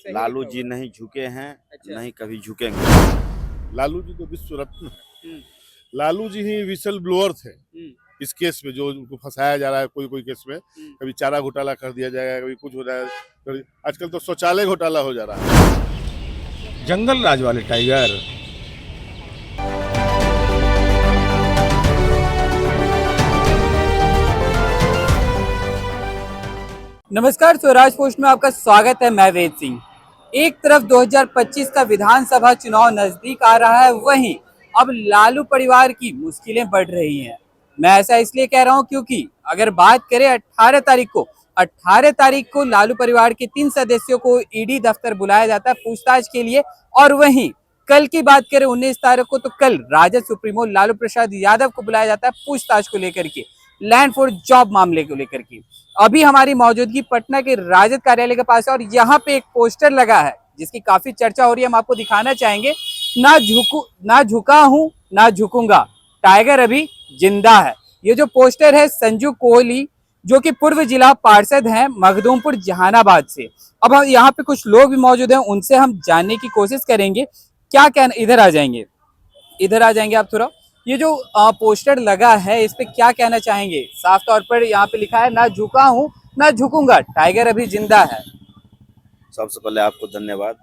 लालू जी नहीं झुके हैं, अच्छा। नहीं कभी झुकेंगे। लालू जी तो विश्व रत्न है। हम्म, लालू जी ही विसल ब्लोअर थे हम्म, इस केस में, जो उनको फंसाया जा रहा है कोई कोई केस में। हम्म। कभी चारा घोटाला कर दिया जाएगा, कभी कुछ हो जाएगा, कभी आजकल तो शौचालय घोटाला हो जा रहा है। जंगल राज वाले टाइगर। नमस्कार, स्वराज पोस्ट में आपका स्वागत है। मैं वेद सिंह। एक तरफ 2025 का विधानसभा चुनाव नजदीक आ रहा है, वहीं अब लालू परिवार की मुश्किलें बढ़ रही हैं। मैं ऐसा इसलिए कह रहा हूं क्योंकि अगर बात करें 18 तारीख को लालू परिवार के 3 सदस्यों को ईडी दफ्तर बुलाया जाता है पूछताछ के लिए। और वहीं कल की बात करें 19 तारीख को, तो कल राजद सुप्रीमो लालू प्रसाद यादव को बुलाया जाता है पूछताछ को लेकर के, लैंड फॉर जॉब मामले को लेकर के। अभी हमारी मौजूदगी पटना के राजद कार्यालय के पास है और यहाँ पे एक पोस्टर लगा है जिसकी काफी चर्चा हो रही है। हम आपको दिखाना चाहेंगे। ना झुका हूं ना झुकूंगा, टाइगर अभी जिंदा है। ये जो पोस्टर है संजू कोहली, जो कि पूर्व जिला पार्षद हैं मखदूमपुर जहानाबाद से। अब यहाँ पे कुछ लोग भी मौजूद हैं, उनसे हम जानने की कोशिश करेंगे। क्या कहना, इधर आ जाएंगे आप थोड़ा। ये जो पोस्टर लगा है, इस पे क्या कहना चाहेंगे? साफ तौर पर यहाँ पे लिखा है, ना झुका हूँ ना झुकूंगा, टाइगर अभी जिंदा है। सबसे पहले आपको धन्यवाद।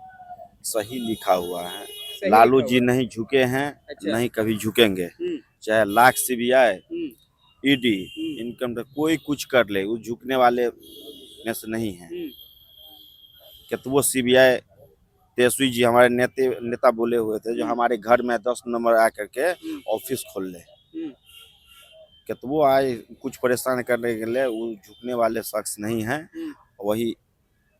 सही लिखा हुआ है। सही लालू लिखा जी हुआ है। नहीं झुके हैं, अच्छा। नहीं कभी झुकेंगे। हम्म, चाहे लाख सीबीआई, हम्म, ईडी, हम्म, इनकम टैक्स, कोई कुछ कर ले, वो झुकने वाले में से नहीं है। हम्म, कि तो वो सीबीआई तेजस्वी जी हमारे नेता बोले हुए थे, जो हमारे घर में 10 नंबर आ करके ऑफिस खोल ले। हम्म, कि तो वो आए कुछ परेशान करने के लिए, वो झुकने वाले शख्स नहीं हैं। हम्म। वही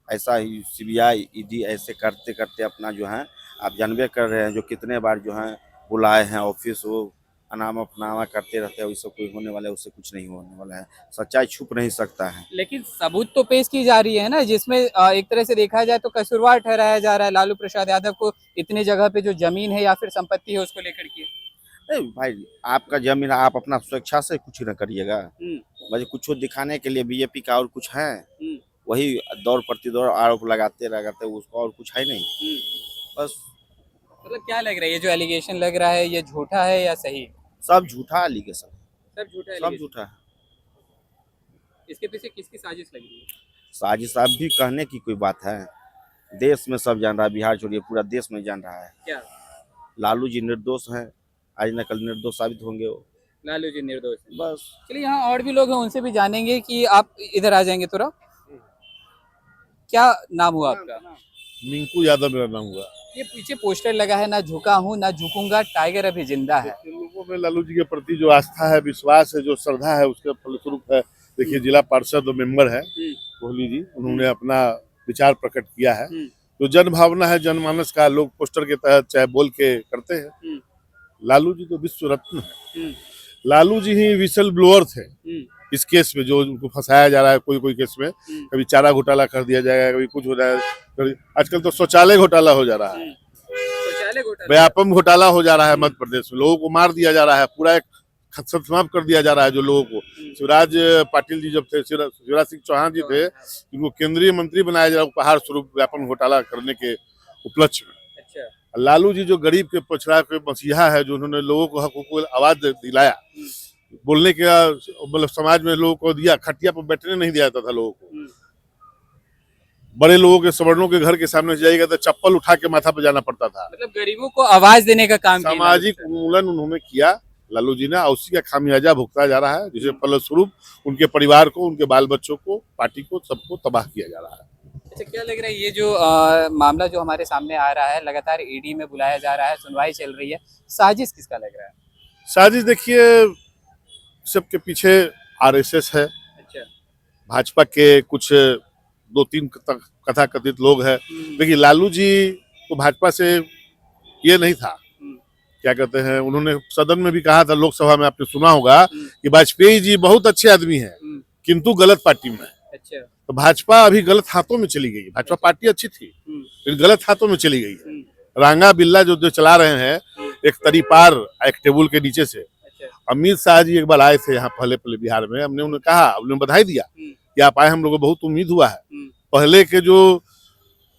ऐसा ही सीबीआई ईडी ऐसे करते करते अपना जो है, आप जानबे कर रहे हैं, जो कितने बार जो है बुलाए हैं ऑफिस, वो अनामा फनामा करते रहते हैं। उससे कोई होने वाला है, उससे कुछ नहीं होने वाला है। सच्चाई छुप नहीं सकता है। लेकिन सबूत तो पेश की जा रही है ना, जिसमें एक तरह से देखा जाए तो कसूरवार ठहराया जा रहा है लालू प्रसाद यादव को, इतने जगह पे जो जमीन है या फिर संपत्ति है उसको लेकर के। नहीं भाई, आपका जमीन, आप अपना स्वेच्छा से कुछ न करिएगा। हम्म, बस कुछ दिखाने के लिए बीजेपी का और कुछ है, हम्म, वही दौर प्रतिदौर आरोप लगाते उसको, और कुछ है नहीं। हम्म। बस मतलब क्या लग रहा है, ये जो एलिगेशन लग रहा है, ये झूठा है या सही? सब झूठा एलिगेशन, सब झूठा सब allegation। झूठा है। इसके पीछे किसकी साजिश लग रही है? साजिश आप भी कहने की कोई बात है? देश में सब जान रहा है, बिहार छोड़िए पूरा देश में जान रहा है। क्या लालू जी निर्दोष हैं, आज न कल निर्दोष साबित होंगे वो। लालू जी निर्दोष है? बस चलिए, यहाँ और भी लोग हैं, उनसे भी जानेंगे। कि आप इधर आ जाएंगे थोड़ा। क्या नाम हुआ आपका? मिंकू यादव मेरा नाम हुआ। ये पीछे पोस्टर लगा है, ना झुका हूँ ना झुकूंगा, टाइगर अभी जिंदा है। देखिए, लोगों में लालू जी के प्रति जो आस्था है, विश्वास है, जो श्रद्धा है, उसके फलस्वरूप है। देखिए, जिला पार्षद और मेंबर है कोहली जी, उन्होंने अपना विचार प्रकट किया है। जो जन भावना है, जनमानस का, लोग पोस्टर के तहत चाहे बोल के करते हैं। लालू जी तो विश्व रत्न है। लालू जी ही विसल ब्लोअर थे इस केस में, जो उनको फंसाया जा रहा है कोई कोई केस में। कभी चारा घोटाला कर दिया जाएगा, कभी कुछ हो जाएगा, कभी आजकल तो शौचालय घोटाला हो जा रहा है, शौचालय घोटाला। व्यापम घोटाला हो जा रहा है मध्य प्रदेश में। लोगों को मार दिया जा रहा है, पूरा एक समाप्त कर दिया जा रहा है जो लोगों को। शिवराज पाटिल जी जब थे, शिवराज सिंह चौहान जी थे, उनको केंद्रीय मंत्री बनाया जा रहा है उपहार स्वरूप व्यापम घोटाला करने के उपलक्ष्य में। अच्छा। लालू जी जो गरीब के पछड़ा के मसीहा है, जो उन्होंने लोगों को हकों को आवाज दिलाया, बोलने का मतलब समाज में लोगों को दिया, खटिया पर बैठने नहीं दिया जाता था लोगों को। बड़े लोगों के, सवर्णों के घर के सामने जाएगा तो चप्पल उठा के माथा पे जाना पड़ता था। मतलब गरीबों को आवाज देने का काम किया सामाजिक उन्मूलन उन्होंने किया लालू जी ने, और उसी का खामियाजा भुगता जा रहा है, जिसे फलस्वरूप उनके परिवार को, उनके बाल बच्चों को, पार्टी को, सबको तबाह किया जा रहा है। अच्छा, क्या लग रहा है ये जो मामला जो हमारे सामने आ रहा है, लगातार ईडी में बुलाया जा रहा है, सुनवाई चल रही है, साजिश किसका लग रहा है? साजिश देखिए, सबके पीछे आरएसएस है, अच्छा। भाजपा के कुछ 2-3 कथा कथित लोग हैं। देखिए, लालू जी को भाजपा से ये नहीं था, क्या कहते हैं, उन्होंने सदन में भी कहा था, लोकसभा में आपने सुना होगा कि वाजपेयी जी बहुत अच्छे आदमी हैं, किंतु गलत पार्टी में। अच्छा। तो भाजपा अभी गलत हाथों में चली गई। भाजपा पार्टी अच्छी थी, लेकिन गलत हाथों में चली गई है। रांगा बिल्ला जो चला रहे हैं, एक तरीपार, एक टेबुल के नीचे से। अमित शाह जी एक बार आए थे यहाँ पहले बिहार में, हमने उन्हें कहा, उन्होंने बधाई दिया कि आप आए, हम लोगों को बहुत उम्मीद हुआ है। पहले के जो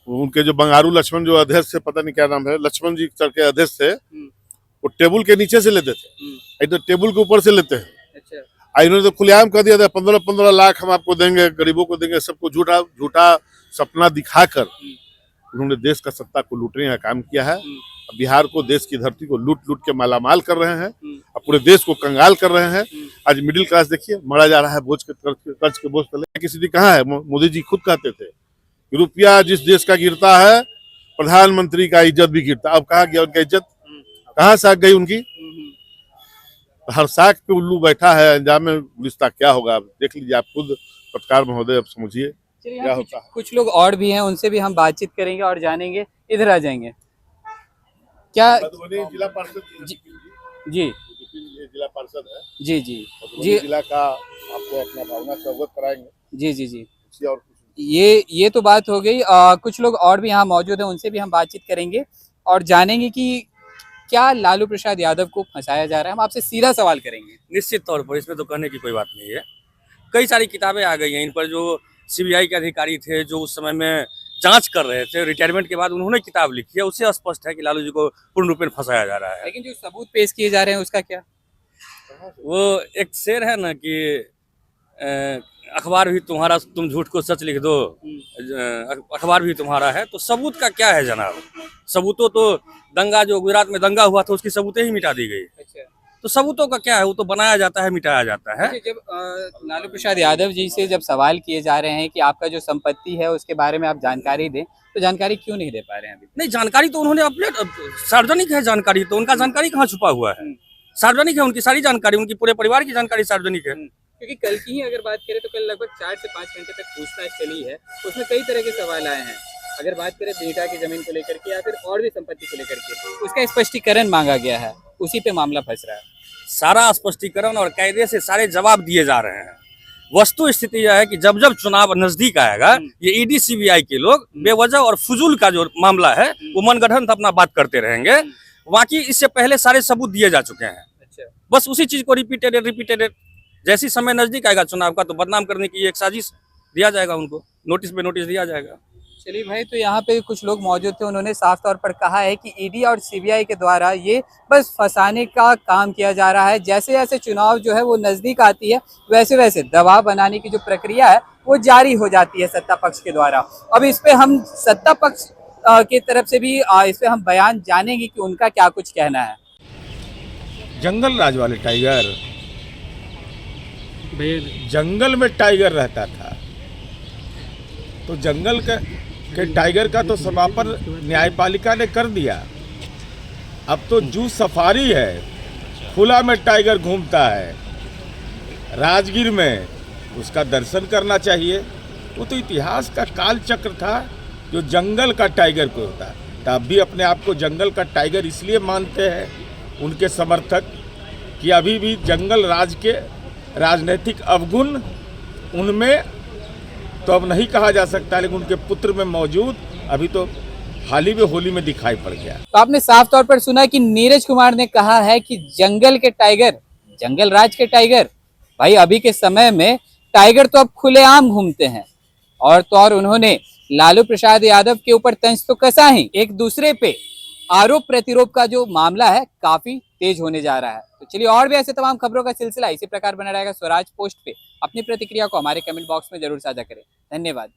उनके जो बंगारू लक्ष्मण जो अध्यक्ष थे, पता नहीं क्या नाम है, लक्ष्मण जी सर के अध्यक्ष थे, वो टेबल के नीचे से लेते थे, तो टेबल के ऊपर से लेते हैं। अच्छा। इन्होंने तो खुलेआम कर दिया था 15-15 लाख हम आपको देंगे, गरीबों को देंगे, सबको झूठा झूठा सपना दिखाकर उन्होंने देश का सत्ता को लूटने का काम किया है। बिहार को, देश की धरती को लूट लूट के मालामाल कर रहे हैं और पूरे देश को कंगाल कर रहे हैं। आज मिडिल क्लास देखिए मरा जा रहा है बोझ के कर्ज के बोझ तले। किसी ने कहा है, मोदी जी खुद कहते थे, रुपया जिस देश का गिरता है प्रधानमंत्री का इज्जत भी गिरता। अब कहाँ गया उनका इज्जत, कहाँ साख गई उनकी? हर साख पे उल्लू बैठा है, अंजाम गुलिस्ता क्या होगा आप देख लीजिए, आप खुद पत्रकार महोदय अब समझिए क्या होता है। कुछ लोग और भी हैं, उनसे भी हम बातचीत करेंगे और जानेंगे। इधर आ जाएंगे क्या? जिला पार्षद जी जिला पार्षद है जी जी जी जिला का, आपको अपना भावना से अवगत कराएंगे। जी जी जी और ये तो बात हो गई। कुछ लोग और भी यहाँ मौजूद हैं, उनसे भी हम बातचीत करेंगे और जानेंगे कि क्या लालू प्रसाद यादव को फंसाया जा रहा है। हम आपसे सीधा सवाल करेंगे। निश्चित तौर पर इसमें तो कहने की कोई बात नहीं है। कई सारी किताबें आ गई हैं इन पर। जो सीबीआई के अधिकारी थे जो उस समय में जांच कर रहे थे, रिटायरमेंट के बाद उन्होंने किताब लिखी है, उससे स्पष्ट है कि लालू जी को पूर्ण रूप में फंसाया जा रहा है। लेकिन जो सबूत पेश किए जा रहे हैं उसका क्या? वो एक शेर है ना कि अखबार भी तुम्हारा, तुम झूठ को सच लिख दो, अखबार भी तुम्हारा है। तो सबूत का क्या है जनाब? सबूतों तो दंगा, जो गुजरात में दंगा हुआ था उसकी सबूतें ही मिटा दी गई। अच्छा। तो सबूतों का क्या है? वो तो बनाया जाता है, मिटाया जाता है। जब लालू प्रसाद यादव जी से जब सवाल किए जा रहे हैं कि आपका जो संपत्ति है उसके बारे में आप जानकारी दें, तो जानकारी क्यों नहीं दे पा रहे हैं अभी? नहीं, जानकारी तो उन्होंने अपने सार्वजनिक है जानकारी, तो उनका जानकारी कहाँ छुपा हुआ है? सार्वजनिक है उनकी सारी जानकारी, उनकी पूरे परिवार की जानकारी सार्वजनिक है। क्योंकि कल की ही अगर बात करें तो कल लगभग 4 से 5 घंटे तक पूछताछ चली है, उसमें कई तरह के सवाल आए हैं। अगर बात करें बेटा की जमीन को लेकर के या फिर और भी संपत्ति को लेकर के, उसका स्पष्टीकरण मांगा गया है, उसी पे मामला फंस रहा है। सारा स्पष्टीकरण और कायदे से सारे जवाब दिए जा रहे हैं। वस्तु स्थिति यह है कि जब जब चुनाव नजदीक आएगा, ये ईडी सीबीआई के लोग बेवजह और फजूल का जो मामला है वो मनगढ़ंत अपना बात करते रहेंगे। बाकी इससे पहले सारे सबूत दिए जा चुके हैं। अच्छा। बस उसी चीज को रिपीटेड जैसी समय नजदीक आएगा चुनाव का, तो बदनाम करने की एक साजिश दिया जाएगा उनको, नोटिस पे नोटिस दिया जाएगा। चलिए भाई, तो यहाँ पे कुछ लोग मौजूद थे, उन्होंने साफ तौर पर कहा है कि ईडी और सीबीआई के द्वारा ये बस फंसाने का काम किया जा रहा है। जैसे जैसे चुनाव जो है वो नज़दीक आती है, वैसे वैसे दबाव बनाने की जो प्रक्रिया है वो जारी हो जाती है सत्ता पक्ष के द्वारा। अब इस पे हम सत्ता पक्ष की तरफ से भी इस पे हम बयान जानेंगे कि उनका क्या कुछ कहना है। जंगल राज वाले टाइगर, जंगल में टाइगर रहता था, तो जंगल के टाइगर का तो समापन न्यायपालिका ने कर दिया। अब तो जू सफारी है, खुला में टाइगर घूमता है राजगीर में, उसका दर्शन करना चाहिए। वो तो इतिहास का काल चक्र था जो जंगल का टाइगर को होता है। तब भी अपने आप को जंगल का टाइगर इसलिए मानते हैं उनके समर्थक कि अभी भी जंगल राज के राजनीतिक अवगुण उनमें तो अब नहीं कहा जा सकता, लेकिन उनके पुत्र में मौजूद अभी तो हाल ही में होली में दिखाई पड़ गया। तो आपने साफ तौर पर सुना कि नीरज कुमार ने कहा है कि जंगल के टाइगर, जंगल राज के टाइगर, भाई अभी के समय में टाइगर तो अब खुलेआम घूमते हैं। और तो और उन्होंने लालू प्रसाद यादव के ऊपर तंज तो कसा ही, एक दूसरे पे आरोप प्रतिरोप का जो मामला है काफी तेज होने जा रहा है। तो चलिए, और भी ऐसे तमाम खबरों का सिलसिला इसी प्रकार बना रहेगा। स्वराज पोस्ट पे अपनी प्रतिक्रिया को हमारे कमेंट बॉक्स में जरूर साझा करें। धन्यवाद।